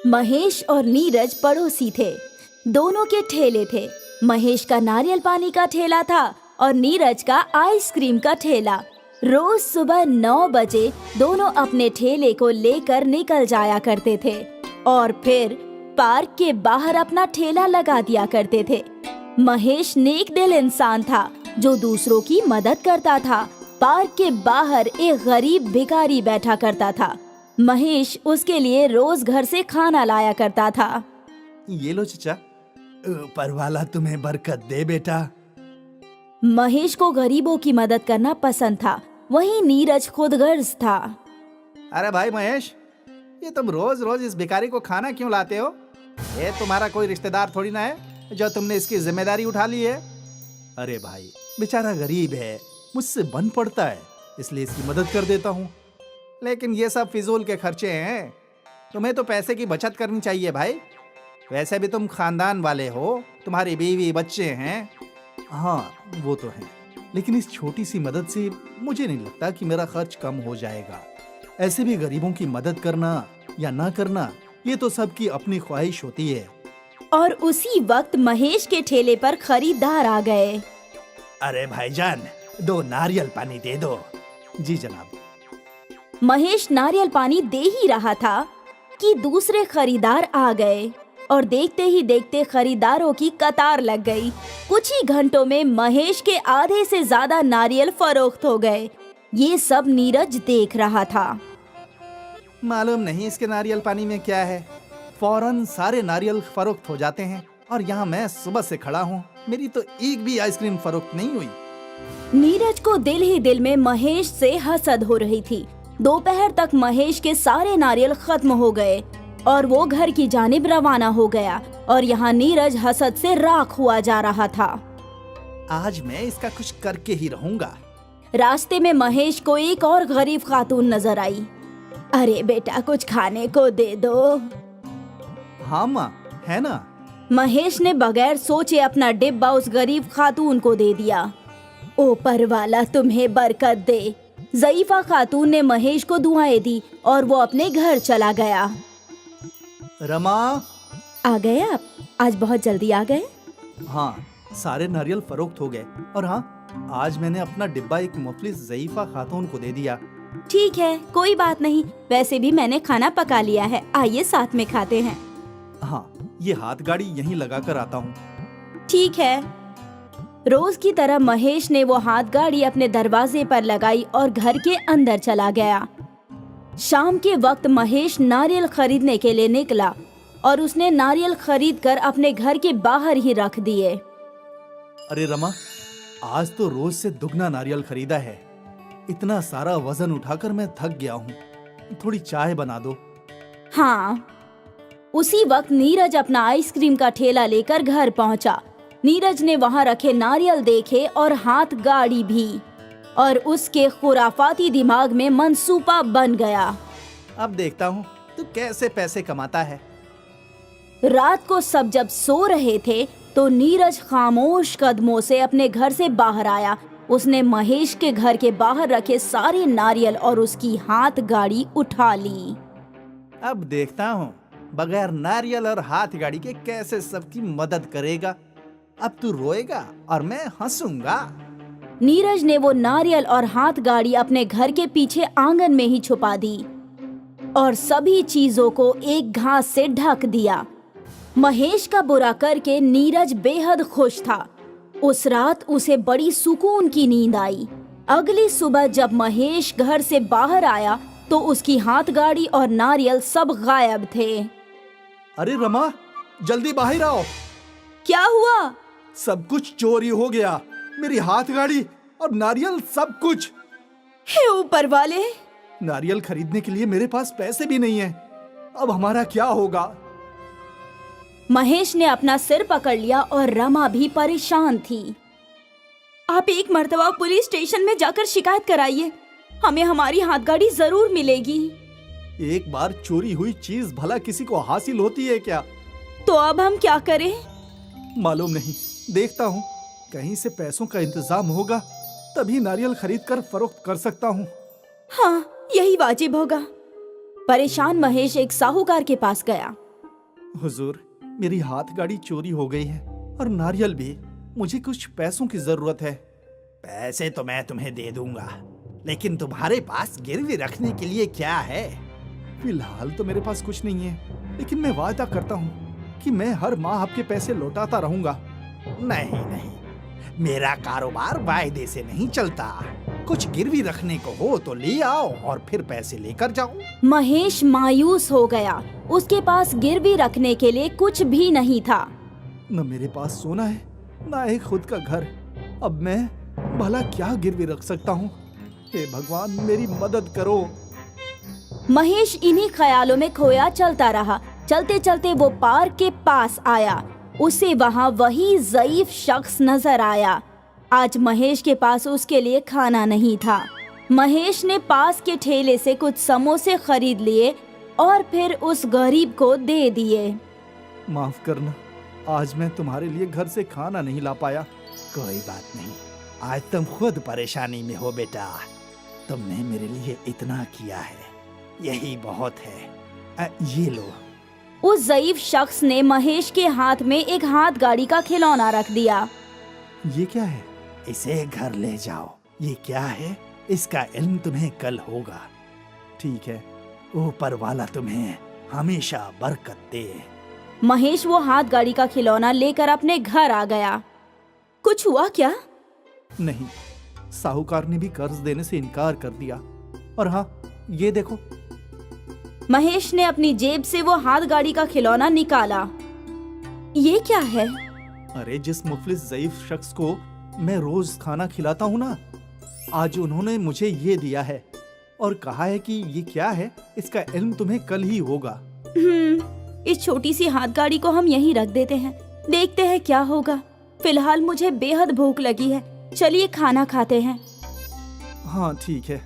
महेश और नीरज पड़ोसी थे। दोनों के ठेले थे। महेश का नारियल पानी का ठेला था और नीरज का आइसक्रीम का ठेला। रोज सुबह 9 बजे दोनों अपने ठेले को लेकर निकल जाया करते थे और फिर पार्क के बाहर अपना ठेला लगा दिया करते थे। महेश नेक दिल इंसान था जो दूसरों की मदद करता था। पार्क के बाहर एक गरीब भिखारी बैठा करता था। महेश उसके लिए रोज घर से खाना लाया करता था। ये लो चचा, ऊपर वाला तुम्हें बरकत दे बेटा। महेश को गरीबों की मदद करना पसंद था। वहीं नीरज खुदगर्ज था। अरे भाई महेश, ये तुम रोज रोज इस भिखारी को खाना क्यों लाते हो? ये तुम्हारा कोई रिश्तेदार थोड़ी ना है जो तुमने इसकी जिम्मेदारी उठा ली है। अरे भाई, बेचारा गरीब है, मुझसे बन पड़ता है, इसलिए इसकी मदद कर देता हूँ। लेकिन ये सब फिजूल के खर्चे हैं। तुम्हें तो पैसे की बचत करनी चाहिए भाई। वैसे भी तुम खानदान वाले हो, तुम्हारी बीवी बच्चे हैं। हाँ, वो तो है, लेकिन इस छोटी सी मदद से मुझे नहीं लगता कि मेरा खर्च कम हो जाएगा। ऐसे भी गरीबों की मदद करना या ना करना, ये तो सबकी अपनी ख्वाहिश होती है। और उसी वक्त महेश के ठेले पर खरीदार आ गए। अरे भाईजान, 2 नारियल पानी दे दो। जी जनाब। महेश नारियल पानी दे ही रहा था कि दूसरे खरीदार आ गए और देखते ही देखते खरीदारों की कतार लग गई। कुछ ही घंटों में महेश के आधे से ज्यादा नारियल फरोख्त हो गए। ये सब नीरज देख रहा था। मालूम नहीं इसके नारियल पानी में क्या है, फौरन सारे नारियल फरोख्त हो जाते हैं और यहाँ मैं सुबह से खड़ा हूँ, मेरी तो एक भी आइसक्रीम फरोख्त नहीं हुई। नीरज को दिल ही दिल में महेश से हसद हो रही थी। दोपहर तक महेश के सारे नारियल खत्म हो गए और वो घर की जानिब रवाना हो गया और यहाँ नीरज हसद से राख हुआ जा रहा था। आज मैं इसका कुछ करके ही रहूंगा। रास्ते में महेश को एक और गरीब खातून नजर आई। अरे बेटा, कुछ खाने को दे दो। हाँ माँ, है ना। महेश ने बगैर सोचे अपना डिब्बा उस गरीब खातून को दे दिया। ऊपर वाला तुम्हें बरकत दे। ज़ईफा खातून ने महेश को दुआएं दी और वो अपने घर चला गया। रमा, आ गए आप? आज बहुत जल्दी आ गए। हाँ, सारे नारियल फरोख्त हो गए और हाँ, आज मैंने अपना डिब्बा एक मुफलिस ज़ईफा खातून को दे दिया। ठीक है, कोई बात नहीं। वैसे भी मैंने खाना पका लिया है, आइए साथ में खाते हैं। हाँ, ये हाथ गाड़ी यहीं लगा कर आता हूँ। ठीक है। रोज की तरह महेश ने वो हाथ गाड़ी अपने दरवाजे पर लगाई और घर के अंदर चला गया। शाम के वक्त महेश नारियल खरीदने के लिए निकला और उसने नारियल खरीदकर अपने घर के बाहर ही रख दिए। अरे रमा, आज तो रोज से दुगना नारियल खरीदा है। इतना सारा वजन उठाकर मैं थक गया हूँ, थोड़ी चाय बना दो। हाँ। उसी वक्त नीरज अपना आइसक्रीम का ठेला लेकर घर पहुंचा। नीरज ने वहां रखे नारियल देखे और हाथ गाड़ी भी, और उसके खुराफाती दिमाग में मंसूबा बन गया। अब देखता हूँ तू कैसे पैसे कमाता है। रात को सब जब सो रहे थे तो नीरज खामोश कदमों से अपने घर से बाहर आया। उसने महेश के घर के बाहर रखे सारे नारियल और उसकी हाथ गाड़ी उठा ली। अब देखता हूँ बगैर नारियल और हाथ गाड़ी के कैसे सबकी मदद करेगा। अब तू रोएगा और मैं हंसूंगा। नीरज ने वो नारियल और हाथ गाड़ी अपने घर के पीछे आंगन में ही छुपा दी और सभी चीजों को एक घास से ढक दिया। महेश का बुरा करके नीरज बेहद खुश था। उस रात उसे बड़ी सुकून की नींद आई। अगली सुबह जब महेश घर से बाहर आया तो उसकी हाथ गाड़ी और नारियल सब गायब थे। अरे रमा, जल्दी बाहर आओ। क्या हुआ? सब कुछ चोरी हो गया, मेरी हाथ गाड़ी और नारियल सब कुछ। हे ऊपर वाले! नारियल खरीदने के लिए मेरे पास पैसे भी नहीं है। अब हमारा क्या होगा? महेश ने अपना सिर पकड़ लिया और रमा भी परेशान थी। आप एक मर्तबा पुलिस स्टेशन में जाकर शिकायत कराइए, हमें हमारी हाथ गाड़ी जरूर मिलेगी। एक बार चोरी हुई चीज भला किसी को हासिल होती है क्या? तो अब हम क्या करें? मालूम नहीं, देखता हूँ कहीं से पैसों का इंतजाम होगा तभी नारियल खरीद कर फरोख्त कर सकता हूँ। हाँ, यही वाजिब होगा। परेशान महेश एक साहूकार के पास गया। हुजूर, मेरी हाथ गाड़ी चोरी हो गई है और नारियल भी। मुझे कुछ पैसों की जरूरत है। पैसे तो मैं तुम्हें दे दूंगा, लेकिन तुम्हारे पास गिरवी रखने के लिए क्या है? फिलहाल तो मेरे पास कुछ नहीं है, लेकिन मैं वादा करता हूँ कि मैं हर माह आपके पैसे लौटाता रहूंगा। नहीं नहीं, मेरा कारोबार वायदे से नहीं चलता। कुछ गिरवी रखने को हो तो ले आओ और फिर पैसे लेकर जाओ। महेश मायूस हो गया। उसके पास गिरवी रखने के लिए कुछ भी नहीं था। न मेरे पास सोना है, न एक खुद का घर। अब मैं भला क्या गिरवी रख सकता हूँ? हे भगवान, मेरी मदद करो। महेश इन्हीं ख्यालों में खोया चलता रहा। चलते चलते वो पार्क के पास आया। उसे वहाँ वही ज़ईफ शख्स नजर आया। आज महेश के पास उसके लिए खाना नहीं था। महेश ने पास के ठेले से कुछ समोसे खरीद लिए और फिर उस गरीब को दे दिए। माफ करना, आज मैं तुम्हारे लिए घर से खाना नहीं ला पाया। कोई बात नहीं, आज तुम खुद परेशानी में हो बेटा। तुमने मेरे लिए इतना किया है, यही बहुत है। ये लो। उस ज़ईफ शख्स ने महेश के हाथ में एक हाथ गाड़ी का खिलौना रख दिया। ये क्या है? इसे घर ले जाओ। ये क्या है? इसका इल्म तुम्हें कल होगा। ठीक है, ऊपर वाला तुम्हें हमेशा बरकत दे। महेश वो हाथ गाड़ी का खिलौना लेकर अपने घर आ गया। कुछ हुआ क्या? नहीं, साहूकार ने भी कर्ज देने से इनकार कर दिया। और हाँ, ये देखो। महेश ने अपनी जेब से वो हाथ गाड़ी का खिलौना निकाला। ये क्या है? अरे, जिस मुफलिस ज़ईफ शख्स को मैं रोज खाना खिलाता हूँ ना, आज उन्होंने मुझे ये दिया है और कहा है कि ये क्या है, इसका इल्म तुम्हें कल ही होगा। इस छोटी सी हाथ गाड़ी को हम यहीं रख देते हैं, देखते हैं क्या होगा। फिलहाल मुझे बेहद भूख लगी है, चलिए खाना खाते हैं। हाँ ठीक है।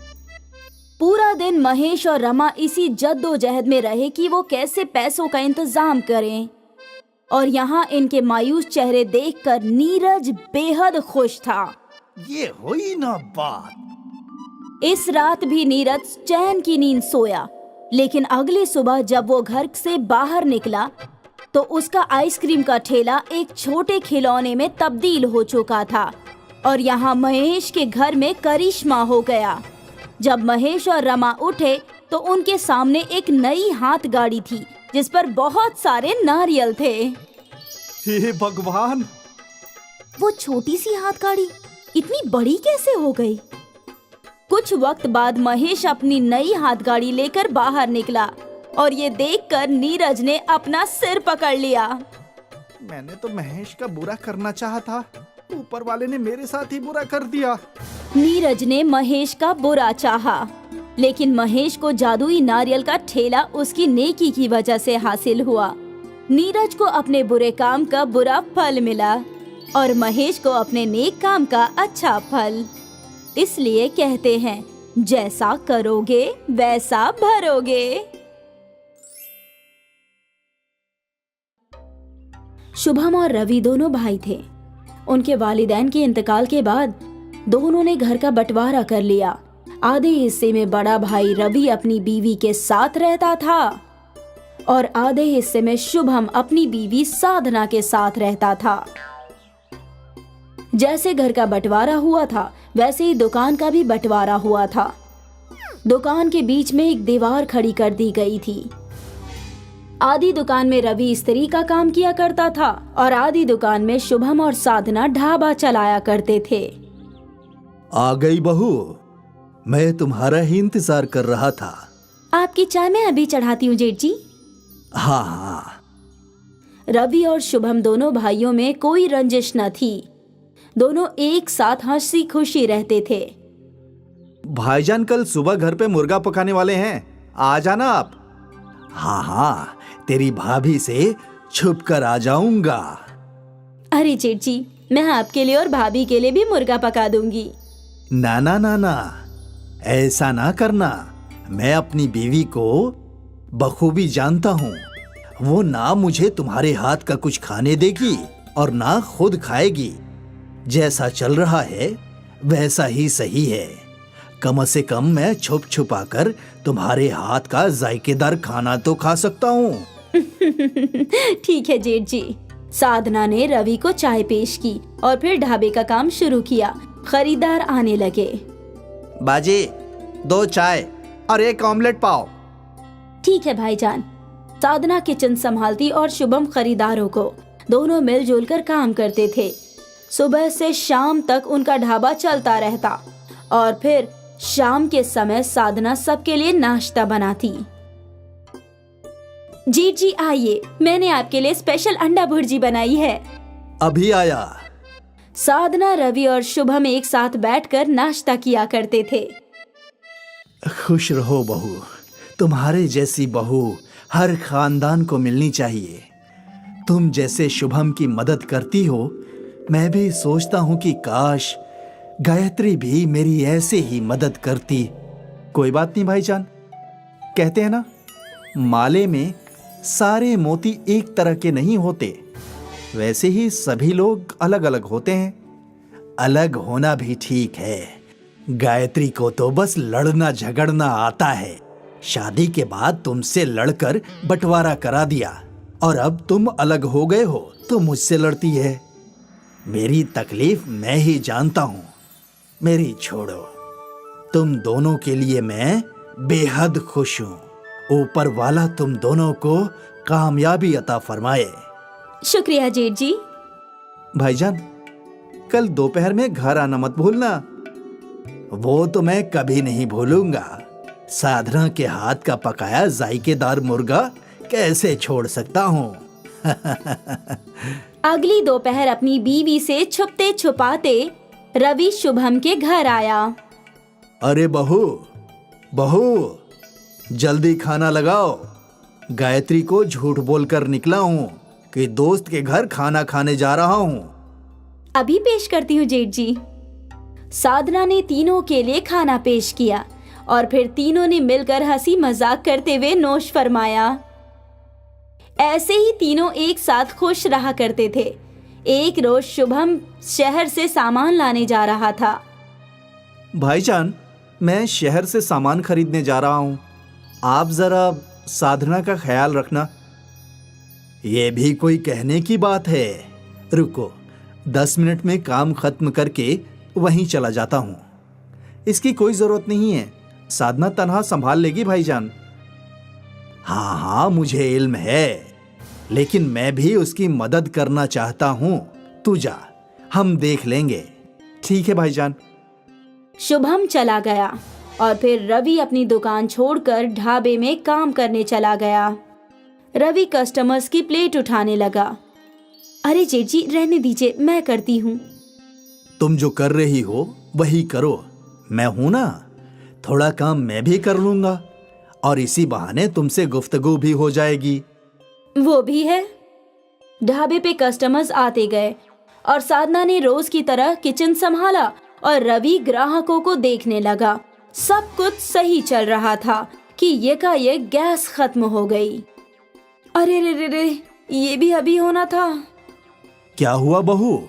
पूरा दिन महेश और रमा इसी जद्दोजहद में रहे कि वो कैसे पैसों का इंतजाम करें। और यहाँ इनके मायूस चेहरे देखकर नीरज बेहद खुश था। ये हुई ना बात। इस रात भी नीरज चैन की नींद सोया, लेकिन अगली सुबह जब वो घर से बाहर निकला तो उसका आइसक्रीम का ठेला एक छोटे खिलौने में तब्दील हो चुका था। और यहाँ महेश के घर में करिश्मा हो गया। जब महेश और रमा उठे तो उनके सामने एक नई हाथ गाड़ी थी जिस पर बहुत सारे नारियल थे। हे भगवान, वो छोटी सी हाथ गाड़ी इतनी बड़ी कैसे हो गई? कुछ वक्त बाद महेश अपनी नई हाथ गाड़ी लेकर बाहर निकला और ये देखकर नीरज ने अपना सिर पकड़ लिया। मैंने तो महेश का बुरा करना चाहा था, ऊपर वाले ने मेरे साथ ही बुरा कर दिया। नीरज ने महेश का बुरा चाहा, लेकिन महेश को जादुई नारियल का ठेला उसकी नेकी की वजह से हासिल हुआ। नीरज को अपने बुरे काम का बुरा फल मिला और महेश को अपने नेक काम का अच्छा फल। इसलिए कहते हैं, जैसा करोगे वैसा भरोगे। शुभम और रवि दोनों भाई थे। उनके वालिदैन के इंतकाल के बाद दोनों ने घर का बंटवारा कर लिया। आधे हिस्से में बड़ा भाई रवि अपनी बीवी के साथ रहता था और आधे हिस्से में शुभम अपनी बीवी साधना के साथ रहता था। जैसे घर का बंटवारा हुआ था वैसे ही दुकान का भी बंटवारा हुआ था। दुकान के बीच में एक दीवार खड़ी कर दी गई थी। आधी दुकान में रवि स्त्री का काम किया करता था और आधी दुकान में शुभम और साधना ढाबा चलाया करते थे। आ गई बहू, मैं तुम्हारा ही इंतजार कर रहा था। आपकी चाय मैं अभी चढ़ाती हूँ जेठ जी। हाँ हाँ। रवि और शुभम दोनों भाइयों में कोई रंजिश न थी। दोनों एक साथ हंसी खुशी रहते थे। भाईजान कल सुबह घर पे मुर्गा पकाने वाले हैं, आ जाना आप। हाँ हाँ, तेरी भाभी से छुप कर आ जाऊंगा। अरे जेठ जी, मैं आपके लिए और भाभी के लिए भी मुर्गा पका दूंगी। ना ना ना ना, ऐसा ना करना। मैं अपनी बीवी को बखूबी जानता हूँ। वो ना मुझे तुम्हारे हाथ का कुछ खाने देगी और ना खुद खाएगी। जैसा चल रहा है वैसा ही सही है। कम से कम मैं छुप छुपा कर तुम्हारे हाथ का जायकेदार खाना तो खा सकता हूँ। ठीक है जेठ जी। साधना ने रवि को चाय पेश की और फिर ढाबे का काम शुरू किया। खरीदार आने लगे। बाजी 2 चाय और 1 ऑमलेट पाव। ठीक है भाईजान। साधना किचन संभालती और शुभम खरीदारों को। दोनों मिलजुल कर काम करते थे। सुबह से शाम तक उनका ढाबा चलता रहता और फिर शाम के समय साधना सबके लिए नाश्ता बनाती। जी जी आइए, मैंने आपके लिए स्पेशल अंडा भुर्जी बनाई है। अभी आया। साधना, रवि और शुभम एक साथ बैठकर नाश्ता किया करते थे। खुश रहो बहू, तुम्हारे जैसी बहू हर खानदान को मिलनी चाहिए। तुम जैसे शुभम की मदद करती हो, मैं भी सोचता हूँ कि काश गायत्री भी मेरी ऐसे ही मदद करती। कोई बात नहीं भाईजान, कहते हैं ना माले में सारे मोती एक तरह के नहीं होते, वैसे ही सभी लोग अलग अलग होते हैं। अलग होना भी ठीक है। गायत्री को तो बस लड़ना झगड़ना आता है। शादी के बाद तुमसे लड़कर बंटवारा करा दिया और अब तुम अलग हो गए हो तो मुझसे लड़ती है। मेरी तकलीफ मैं ही जानता हूं। मेरी छोड़ो, तुम दोनों के लिए मैं बेहद खुश हूं। ऊपर वाला तुम दोनों को कामयाबी अता फरमाए। शुक्रिया जेठ जी। भाईजान, कल दोपहर में घर आना मत भूलना। वो तो मैं कभी नहीं भूलूंगा। साधना के हाथ का पकाया जायकेदार मुर्गा कैसे छोड़ सकता हूँ। अगली दोपहर अपनी बीवी से छुपते छुपाते रवि शुभम के घर आया। अरे बहू, बहू, जल्दी खाना लगाओ। गायत्री को झूठ बोलकर निकला हूँ कि दोस्त के घर खाना खाने जा रहा हूँ। अभी पेश करती हूँ जेठ जी। साधना ने तीनों के लिए खाना पेश किया और फिर तीनों ने मिलकर हंसी मजाक करते हुए नोश फरमाया। ऐसे ही तीनों एक साथ खुश रहा करते थे। एक रोज शुभम शहर से सामान लाने जा रहा था। भाईजान, मैं शहर से सामान खरीदने जा रहा हूँ। आप जरा साधना का ख्याल रखना। ये भी कोई कहने की बात है। रुको, 10 मिनट में काम खत्म करके वहीं चला जाता हूँ। इसकी कोई जरूरत नहीं है, साधना तन्हा संभाल लेगी भाईजान। हाँ हाँ, मुझे इल्म है, लेकिन मैं भी उसकी मदद करना चाहता हूँ। तू जा, हम देख लेंगे। ठीक है भाईजान। शुभम चला गया और फिर रवि अपनी दुकान छोड़कर ढाबे में काम करने चला गया। रवि कस्टमर्स की प्लेट उठाने लगा। अरे जेठ जी, रहने दीजिए, मैं करती हूँ। तुम जो कर रही हो वही करो, मैं हूं ना। थोड़ा काम मैं भी कर लूंगा और इसी बहाने तुमसे गुफ्तगू भी हो जाएगी। वो भी है। ढाबे पे कस्टमर्स आते गए और साधना ने रोज की तरह किचन संभाला और रवि ग्राहकों को देखने लगा। सब कुछ सही चल रहा था कि यकायक गैस खत्म हो गई। अरे रे रे रे, ये भी अभी होना था। क्या हुआ बहू?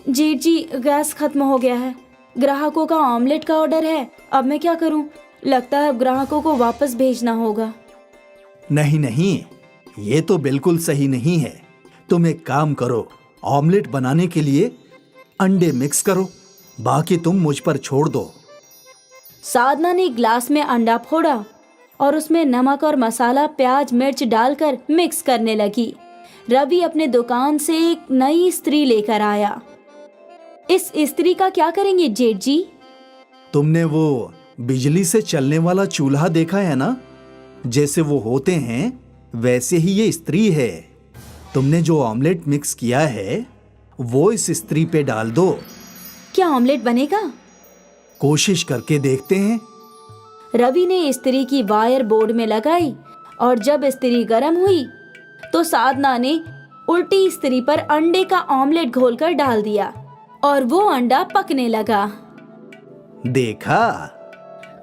जी जी, गैस खत्म हो गया है। ग्राहकों का ऑमलेट का ऑर्डर है। अब मैं क्या करूं? लगता है अब ग्राहकों को वापस भेजना होगा। नहीं नहीं, ये तो बिल्कुल सही नहीं है। तुम एक काम करो, ऑमलेट बनाने के लिए अंडे मिक्स करो, बाकी तुम मुझ पर छोड़ दो। साधना ने ग्लास में अंडा फोड़ा और उसमें नमक और मसाला, प्याज, मिर्च डालकर मिक्स करने लगी। रवि अपने दुकान से एक नई इस्त्री लेकर आया। इस इस्त्री का क्या करेंगे जेठ जी? तुमने वो बिजली से चलने वाला चूल्हा देखा है ना? जैसे वो होते हैं वैसे ही ये इस्त्री है। तुमने जो ऑमलेट मिक्स किया है वो इस इस्त्री पे डाल दो। क्या ऑमलेट बनेगा? कोशिश करके देखते हैं। रवि ने इस्त्री की वायर बोर्ड में लगाई और जब इस्त्री गर्म हुई तो साधना ने उल्टी इस्त्री पर अंडे का ऑमलेट घोलकर डाल दिया और वो अंडा पकने लगा। देखा?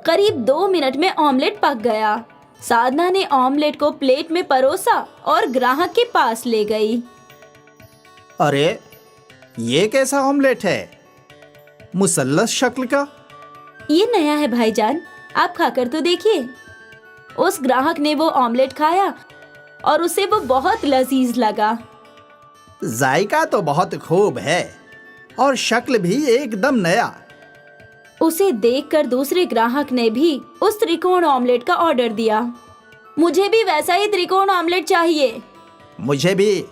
करीब 2 मिनट में ऑमलेट पक गया। साधना ने ऑमलेट को प्लेट में परोसा और ग्राहक के पास ले गई। अरे, ये कैसा ऑमलेट है? मुसल्लस शक्ल का। ये नया है भाईजान, आप खाकर तो देखिए। उस ग्राहक ने वो ऑमलेट खाया और उसे वो बहुत लजीज लगा। जायका तो बहुत खूब है और शक्ल भी एकदम नया। उसे देखकर दूसरे ग्राहक ने भी उस त्रिकोण ऑमलेट का ऑर्डर दिया। मुझे भी वैसा ही त्रिकोण ऑमलेट चाहिए। मुझे भी।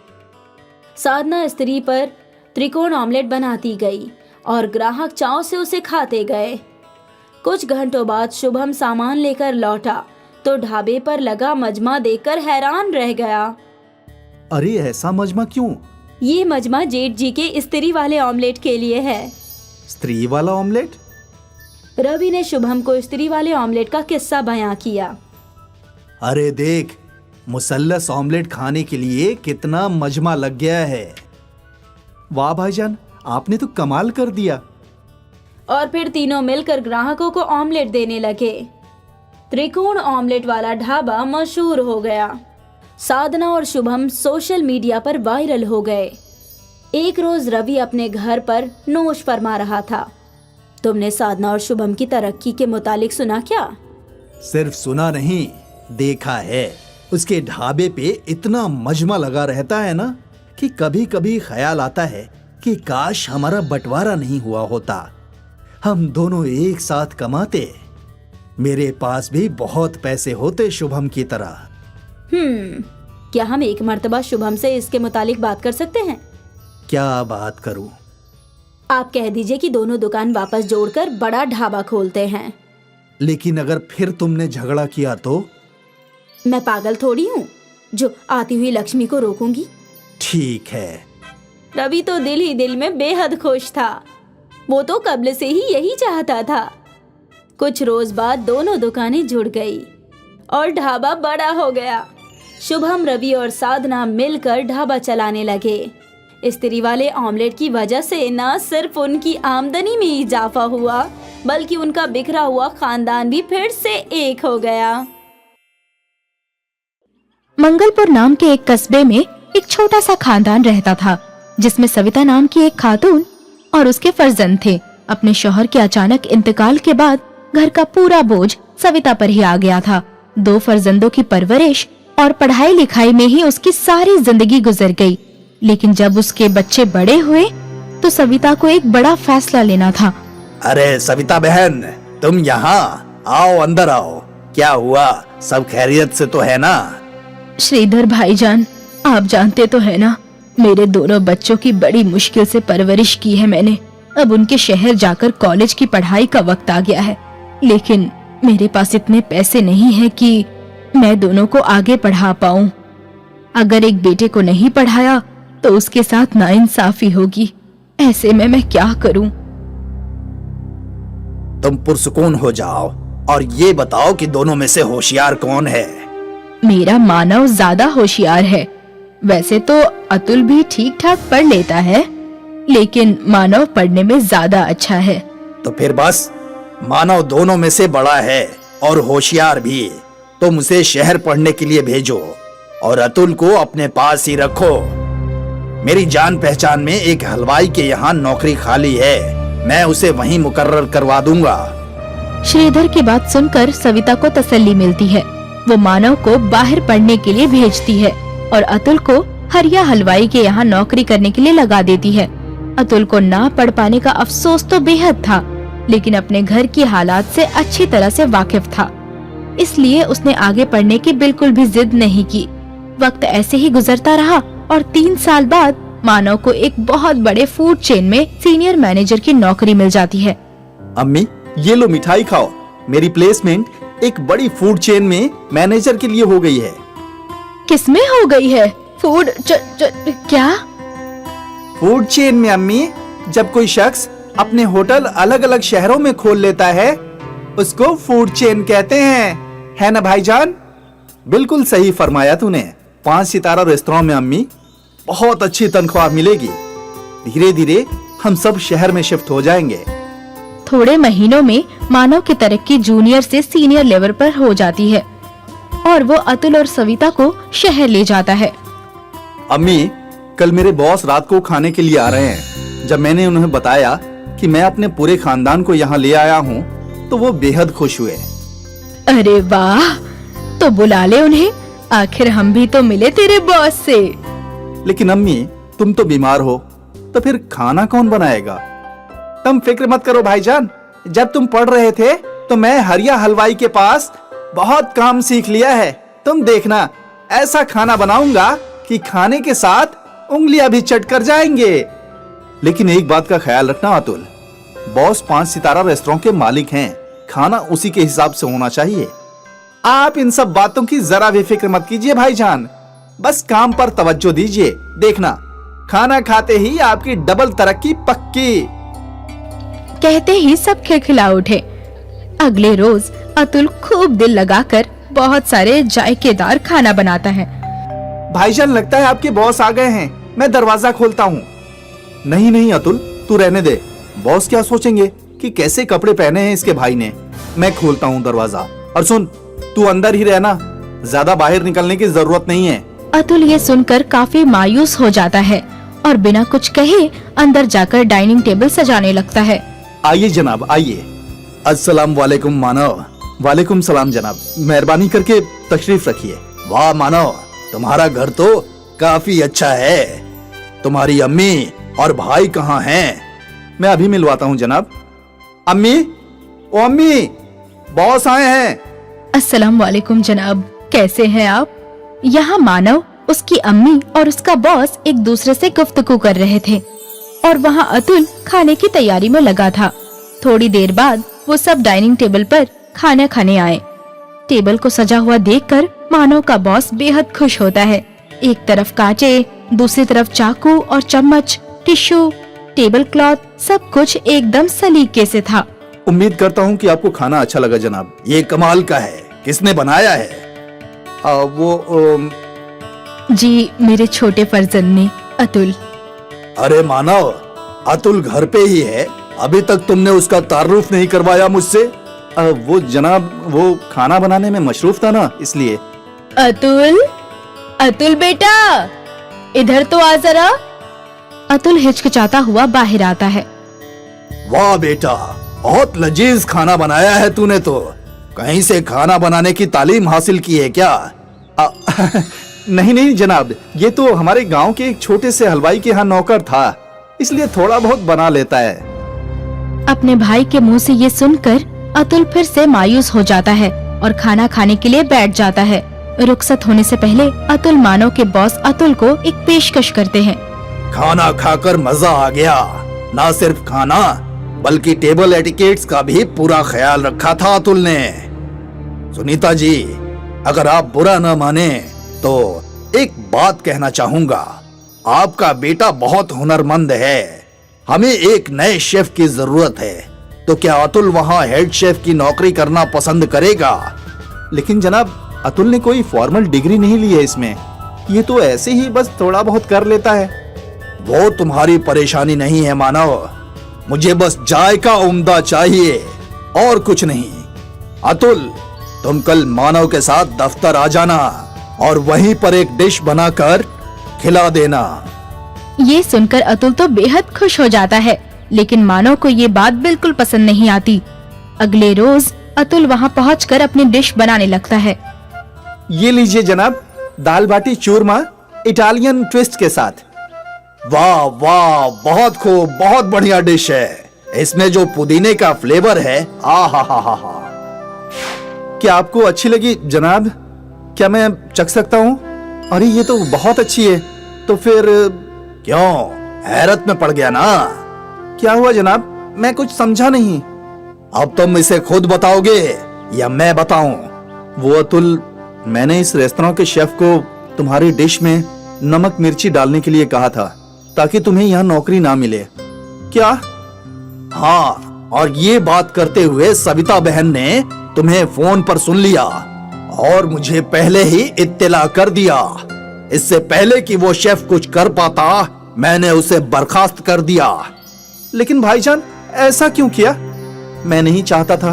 साधना स्त्री पर त्रिकोण ऑमलेट बनाती गई और ग्राहक चाव से उसे खाते गए। कुछ घंटों बाद शुभम सामान लेकर लौटा तो ढाबे पर लगा मजमा देखकर हैरान रह गया। अरे ऐसा मजमा क्यों? ये मजमा जेठ जी के स्त्री वाले ऑमलेट के लिए है। स्त्री वाला ऑमलेट? रवि ने शुभम को स्त्री वाले ऑमलेट का किस्सा बयां किया। अरे देख, मुसल्लस ऑमलेट खाने के लिए कितना मजमा लग गया है। वाह भाईजान, आपने तो कमाल कर दिया। और फिर तीनों मिलकर ग्राहकों को ऑमलेट देने लगे। त्रिकोण ऑमलेट वाला ढाबा मशहूर हो गया। साधना और शुभम सोशल मीडिया पर वायरल हो गए। एक रोज रवि अपने घर पर नोश फरमा रहा था। तुमने साधना और शुभम की तरक्की के मुतालिक सुना क्या? सिर्फ सुना नहीं, देखा है। उसके ढाबे पे इतना मजमा लगा रहता है ना कि कभी कभी ख्याल आता है कि काश हमारा बंटवारा नहीं हुआ होता, हम दोनों एक साथ कमाते, मेरे पास भी बहुत पैसे होते शुभम की तरह। क्या हम एक मर्तबा शुभम से इसके मुतालिक बात कर सकते हैं? क्या बात करूं? आप कह दीजिए कि दोनों दुकान वापस जोड़कर बड़ा ढाबा खोलते हैं। लेकिन अगर फिर तुमने झगड़ा किया तो? मैं पागल थोड़ी हूँ जो आती हुई लक्ष्मी को रोकूंगी। ठीक है। रवि तो दिल ही दिल में बेहद खुश था। वो तो कब्ल से ही यही चाहता था। कुछ रोज बाद दोनों दुकानें जुड़ गई और ढाबा बड़ा हो गया। शुभम, रवि और साधना मिलकर ढाबा चलाने लगे। स्त्री वाले ऑमलेट की वजह से न सिर्फ उनकी आमदनी में इजाफा हुआ बल्कि उनका बिखरा हुआ खानदान भी फिर से एक हो गया। मंगलपुर नाम के एक कस्बे में एक छोटा सा खानदान रहता था जिसमें सविता नाम की एक खातून और उसके फर्जंद थे। अपने शौहर के अचानक इंतकाल के बाद घर का पूरा बोझ सविता पर ही आ गया था। 2 फर्जंदों की परवरिश और पढ़ाई लिखाई में ही उसकी सारी जिंदगी गुजर गई। लेकिन जब उसके बच्चे बड़े हुए तो सविता को एक बड़ा फैसला लेना था। अरे सविता बहन, तुम यहाँ आओ, अंदर आओ। क्या हुआ, सब खैरियत से तो है ना? श्रीधर भाईजान, आप जानते तो है ना, मेरे दोनों बच्चों की बड़ी मुश्किल से परवरिश की है मैंने। अब उनके शहर जाकर कॉलेज की पढ़ाई का वक्त आ गया है, लेकिन मेरे पास इतने पैसे नहीं है कि मैं दोनों को आगे पढ़ा पाऊं। अगर एक बेटे को नहीं पढ़ाया तो उसके साथ नाइंसाफी होगी। ऐसे में मैं क्या करूं? तुम पुरसुकून हो जाओ और ये बताओ कि दोनों में से होशियार कौन है? मेरा मानव ज्यादा होशियार है। वैसे तो अतुल भी ठीक ठाक पढ़ लेता है, लेकिन मानव पढ़ने में ज्यादा अच्छा है। तो फिर बस, मानव दोनों में से बड़ा है और होशियार भी। तुम उसे शहर पढ़ने के लिए भेजो और अतुल को अपने पास ही रखो। मेरी जान पहचान में एक हलवाई के यहाँ नौकरी खाली है, मैं उसे वहीं मुकर्रर करवा दूंगा। श्रीधर की बात सुनकर सविता को तसल्ली मिलती है। वो मानव को बाहर पढ़ने के लिए भेजती है और अतुल को हरिया हलवाई के यहाँ नौकरी करने के लिए लगा देती है। अतुल को ना पढ़ पाने का अफसोस तो बेहद था, लेकिन अपने घर की हालात से अच्छी तरह से वाकिफ था, इसलिए उसने आगे पढ़ने की बिल्कुल भी जिद नहीं की। वक्त ऐसे ही गुजरता रहा और 3 साल बाद मानव को एक बहुत बड़े फूड चेन में सीनियर मैनेजर की नौकरी मिल जाती है। अम्मी, ये लो मिठाई खाओ। मेरी प्लेसमेंट एक बड़ी फूड चेन में मैनेजर के लिए हो गई है। किसमें हो गई है? फूड क्या? फूड चेन में अम्मी। जब कोई शख्स अपने होटल अलग अलग शहरों में खोल लेता है उसको फूड चेन कहते हैं, है ना भाईजान? बिल्कुल सही फरमाया तूने। 5 सितारा रेस्तरां में अम्मी बहुत अच्छी तनख्वाह मिलेगी। धीरे धीरे हम सब शहर में शिफ्ट हो जाएंगे। थोड़े महीनों में मानव की तरक्की जूनियर से सीनियर लेवल पर हो जाती है और वो अतुल और सविता को शहर ले जाता है। अम्मी, कल मेरे बॉस रात को खाने के लिए आ रहे हैं। जब मैंने उन्हें बताया कि मैं अपने पूरे खानदान को यहाँ ले आया हूँ तो वो बेहद खुश हुए। अरे वाह, तो बुला ले उन्हें। आखिर हम भी तो मिले तेरे बॉस से। लेकिन अम्मी, तुम तो बीमार हो, तो फिर खाना कौन बनाएगा? तुम फिक्र मत करो भाईजान। जब तुम पढ़ रहे थे तो मैं हरिया हलवाई के पास बहुत काम सीख लिया है। तुम देखना, ऐसा खाना बनाऊंगा कि खाने के साथ उंगलियां भी चट कर जाएंगे। लेकिन एक बात का ख्याल रखना अतुल, बॉस 5 सितारा रेस्टोरेंट के मालिक हैं, खाना उसी के हिसाब से होना चाहिए। आप इन सब बातों की जरा भी फिक्र मत कीजिए भाईजान, बस काम पर तवज्जो दीजिए। देखना, खाना खाते ही आपकी डबल तरक्की पक्की। कहते ही सब खिलखिला उठे। अगले रोज अतुल खूब दिल लगाकर बहुत सारे जायकेदार खाना बनाता है। भाईजान, लगता है आपके बॉस आ गए हैं, मैं दरवाजा खोलता हूँ। नहीं नहीं अतुल, तू रहने दे। बॉस क्या सोचेंगे कि कैसे कपड़े पहने हैं इसके भाई ने। मैं खोलता हूँ दरवाजा। और सुन, तू अंदर ही रहना, ज्यादा बाहर निकलने की जरूरत नहीं है। अतुल ये सुनकर काफी मायूस हो जाता है और बिना कुछ कहे अंदर जाकर डाइनिंग टेबल सजाने लगता है। आइए जनाब, आइए। अस्सलाम वालेकुम मानव। वालेकुम सलाम जनाब, मेहरबानी करके तशरीफ रखिए। वाह मानव, तुम्हारा घर तो काफी अच्छा है। तुम्हारी अम्मी और भाई कहाँ हैं? मैं अभी मिलवाता हूँ जनाब। अम्मी, ओ अम्मी, बॉस आए हैं। अस्सलाम वालेकुम जनाब, कैसे हैं आप? यहाँ मानव, उसकी अम्मी और उसका बॉस एक दूसरे से गुफ्तगू कर रहे थे और वहाँ अतुल खाने की तैयारी में लगा था। थोड़ी देर बाद वो सब डाइनिंग टेबल पर खाना खाने आए। टेबल को सजा हुआ देखकर मानव का बॉस बेहद खुश होता है। एक तरफ कांटे, दूसरी तरफ चाकू और चम्मच, टिश्यू, टेबल क्लॉथ, सब कुछ एकदम सलीके से था। उम्मीद करता हूँ कि आपको खाना अच्छा लगा जनाब। ये कमाल का है, किसने बनाया है? जी, मेरे छोटे फर्जंद ने, अतुल। अरे मानव, अतुल घर पे ही है, अभी तक तुमने उसका तारुफ नहीं करवाया मुझसे। वो जनाब, वो खाना बनाने में मशरूफ था ना, इसलिए। अतुल, अतुल बेटा, इधर तो आ जरा। अतुल हिचकिचाता हुआ बाहर आता है। वाह बेटा, बहुत लजीज खाना बनाया है तूने तो। कहीं से खाना बनाने की तालीम हासिल की है क्या? नहीं नहीं जनाब, ये तो हमारे गांव के एक छोटे से हलवाई के यहाँ नौकर था, इसलिए थोड़ा बहुत बना लेता है। अपने भाई के मुंह से ये सुनकर अतुल फिर से मायूस हो जाता है और खाना खाने के लिए बैठ जाता है। रुखसत होने से पहले अतुल मानव के बॉस अतुल को एक पेशकश करते हैं। खाना खाकर मजा आ गया। ना सिर्फ खाना, बल्कि टेबल एटिकेट्स का भी पूरा ख्याल रखा था अतुल ने। सुनीता जी, अगर आप बुरा न माने तो एक बात कहना चाहूंगा। आपका बेटा बहुत हुनरमंद है, हमें एक नए शेफ की जरूरत है। तो क्या अतुल वहाँ हेड शेफ की नौकरी करना पसंद करेगा? लेकिन जनाब, अतुल ने कोई फॉर्मल डिग्री नहीं ली है इसमें, ये तो ऐसे ही बस थोड़ा बहुत कर लेता है। वो तुम्हारी परेशानी नहीं है मानव, मुझे बस जायका उम्दा चाहिए और कुछ नहीं। अतुल, तुम कल मानव के साथ दफ्तर आ जाना और वहीं पर एक डिश बनाकर खिला देना। ये सुनकर अतुल तो बेहद खुश हो जाता है, लेकिन मानव को ये बात बिल्कुल पसंद नहीं आती। अगले रोज अतुल वहाँ पहुँचकर अपनी डिश बनाने लगता है। ये लीजिए जनाब, दाल बाटी चूरमा इटालियन ट्विस्ट के साथ। वाह वाह, बहुत खूब, बहुत बढ़िया डिश है। इसमें जो पुदीने का फ्लेवर है, हा। क्या आपको अच्छी लगी जनाब? क्या मैं चख सकता हूँ? अरे ये तो बहुत अच्छी है। तो फिर क्यों हैरत में पड़ गया ना? क्या हुआ जनाब? मैं कुछ समझा नहीं। अब तुम इसे खुद बताओगे या मैं बताऊं? वो अतुल, मैंने इस रेस्तरां के शेफ को तुम्हारी डिश में नमक मिर्ची डालने के लिए कहा था ताकि तुम्हें यहाँ नौकरी ना मिले। क्या? हाँ, और ये बात करते हुए सविता बहन ने तुम्हें फोन पर सुन लिया और मुझे पहले ही इत्तला कर दिया। इससे पहले कि वो शेफ कुछ कर पाता, मैंने उसे बर्खास्त कर दिया। लेकिन भाईजान, ऐसा क्यों किया? मैं नहीं चाहता था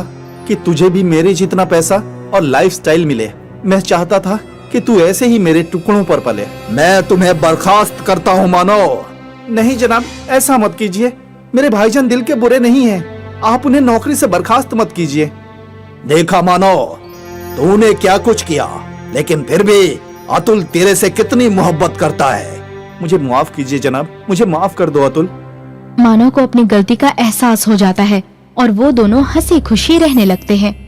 कि तुझे भी मेरे जितना पैसा और लाइफस्टाइल मिले। मैं चाहता था कि तू ऐसे ही मेरे टुकड़ों पर पले। मैं तुम्हें बर्खास्त करता हूँ मानो। नहीं जनाब, ऐसा मत कीजिए। मेरे भाईजान दिल के बुरे नहीं हैं, आप उन्हें नौकरी से बर्खास्त मत कीजिए। देखा मानो, तूने क्या कुछ किया, लेकिन फिर भी अतुल तेरे से कितनी मोहब्बत करता है। मुझे माफ कीजिए जनाब, मुझे माफ कर दो अतुल। मानव को अपनी गलती का एहसास हो जाता है और वो दोनों हंसी खुशी रहने लगते हैं।